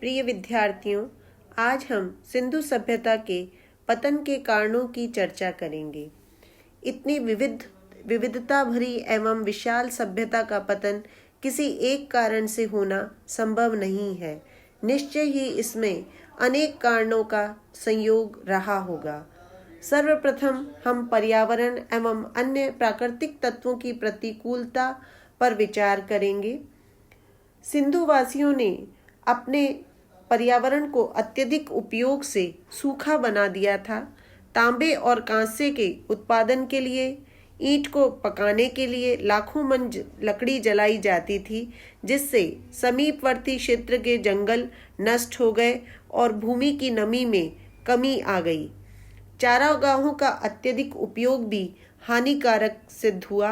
प्रिय विद्यार्थियों, आज हम सिंधु सभ्यता के पतन के कारणों की चर्चा करेंगे। इतनी विविधता भरी एवं विशाल सभ्यता का पतन किसी एक कारण से होना संभव नहीं है। निश्चय ही इसमें अनेक कारणों का संयोग रहा होगा। सर्वप्रथम हम पर्यावरण एवं अन्य प्राकृतिक तत्वों की प्रतिकूलता पर विचार करेंगे। सिंधुवासियों ने अपने पर्यावरण को अत्यधिक उपयोग से सूखा बना दिया था। तांबे और कांसे के उत्पादन के लिए, ईंट को पकाने के लिए लाखों मन लकड़ी जलाई जाती थी, जिससे समीपवर्ती क्षेत्र के जंगल नष्ट हो गए और भूमि की नमी में कमी आ गई। चारागाहों का अत्यधिक उपयोग भी हानिकारक सिद्ध हुआ।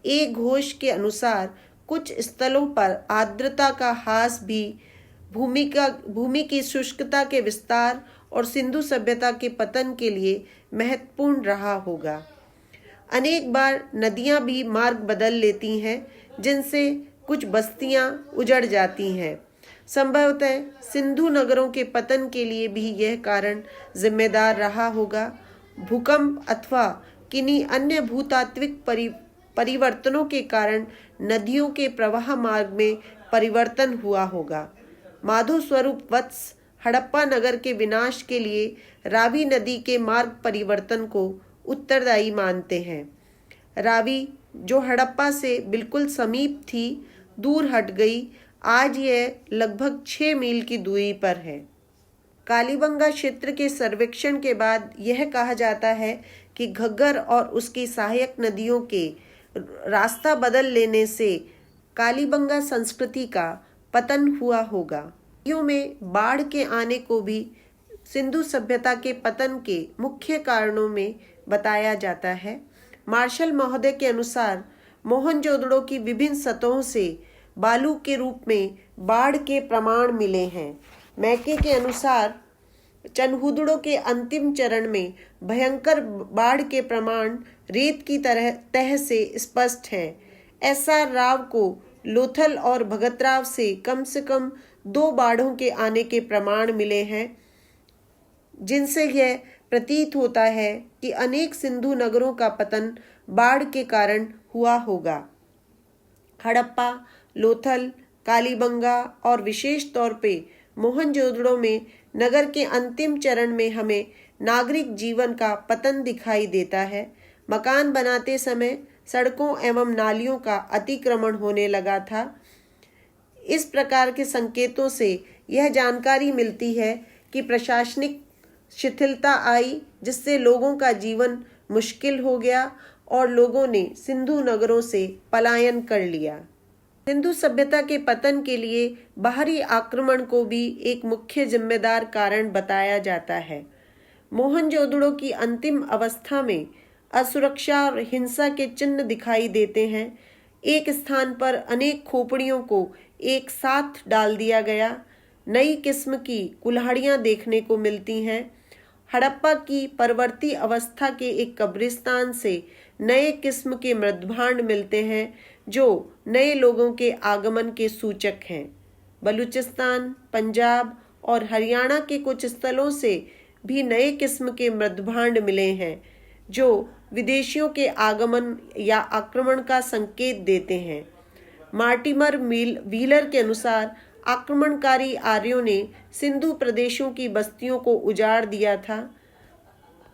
एक घोष के अनुसार कुछ स्थलों पर आर्द्रता का ह्रास भी भूमि की शुष्कता के विस्तार और सिंधु सभ्यता के पतन के लिए महत्वपूर्ण रहा होगा। अनेक बार नदियां भी मार्ग बदल लेती हैं, जिनसे कुछ बस्तियां उजड़ जाती हैं। संभवतः सिंधु नगरों के पतन के लिए भी यह कारण जिम्मेदार रहा होगा। भूकंप अथवा किन्हीं अन्य भूतात्विक परिवर्तनों के कारण नदियों के प्रवाह मार्ग में परिवर्तन हुआ होगा। माधो स्वरूप वत्स हड़प्पा नगर के विनाश के लिए रावी नदी के मार्ग परिवर्तन को उत्तरदायी मानते हैं। रावी, जो हड़प्पा से बिल्कुल समीप थी, दूर हट गई। आज यह लगभग 6 मील की दूरी पर है। कालीबंगा क्षेत्र के सर्वेक्षण के बाद यह कहा जाता है कि घग्गर और उसकी सहायक नदियों के रास्ता बदल लेने से कालीबंगा संस्कृति का पतन हुआ होगा। नदियों में बाढ़ के आने को भी सिंधु सभ्यता के पतन के मुख्य कारणों में बताया जाता है। मार्शल महोदय के अनुसार मोहनजोदड़ो की विभिन्न सतहों से बालू के रूप में बाढ़ के प्रमाण मिले हैं। मैके के अनुसार चनहुदड़ो के अंतिम चरण में भयंकर बाढ़ के प्रमाण रेत की तह से स्पष्ट है। SR राव को लोथल और भगतराव से कम 2 बाढ़ों के आने के प्रमाण मिले हैं, जिनसे यह प्रतीत होता है कि अनेक सिंधु नगरों का पतन बाढ़ के कारण हुआ होगा। हड़प्पा, लोथल, कालीबंगा और विशेष तौर पे मोहनजोदड़ो में नगर के अंतिम चरण में हमें नागरिक जीवन का पतन दिखाई देता है। मकान बनाते समय सड़कों एवं नालियों का अतिक्रमण होने लगा था। इस प्रकार के संकेतों से यह जानकारी मिलती है कि प्रशासनिक शिथिलता आई, जिससे लोगों का जीवन मुश्किल हो गया और लोगों ने सिंधु नगरों से पलायन कर लिया। सिंधु सभ्यता के पतन के लिए बाहरी आक्रमण को भी एक मुख्य जिम्मेदार कारण बताया जाता है। मोहनजोदड़ो की अंतिम अवस्था में असुरक्षा और हिंसा के चिन्ह दिखाई देते हैं। एक स्थान पर अनेक खोपड़ियों को एक साथ डाल दिया गया। नई किस्म की कुल्हाड़ियां देखने को मिलती हैं। हड़प्पा की परवर्ती अवस्था के एक कब्रिस्तान से नए किस्म के मृदभांड मिलते हैं, जो नए लोगों के आगमन के सूचक हैं। बलूचिस्तान, पंजाब और हरियाणा के कुछ स्थलों से भी नए किस्म के मृदभांड मिले हैं, जो विदेशियों के आगमन या आक्रमण का संकेत देते हैं। मार्टिमर व्हीलर के अनुसार आक्रमणकारी आर्यों ने सिंधु प्रदेशों की बस्तियों को उजाड़ दिया था।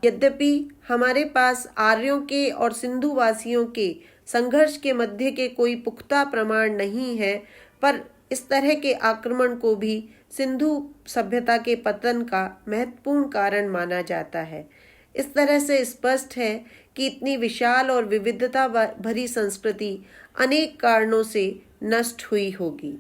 यद्यपि हमारे पास आर्यों के और सिंधुवासियों के संघर्ष के मध्य के कोई पुख्ता प्रमाण नहीं है, पर इस तरह के आक्रमण को भी सिंधु सभ्यता के पतन का महत्वपूर्ण कारण माना जाता है। इस तरह से स्पष्ट है कि इतनी विशाल और विविधता भरी संस्कृति अनेक कारणों से नष्ट हुई होगी।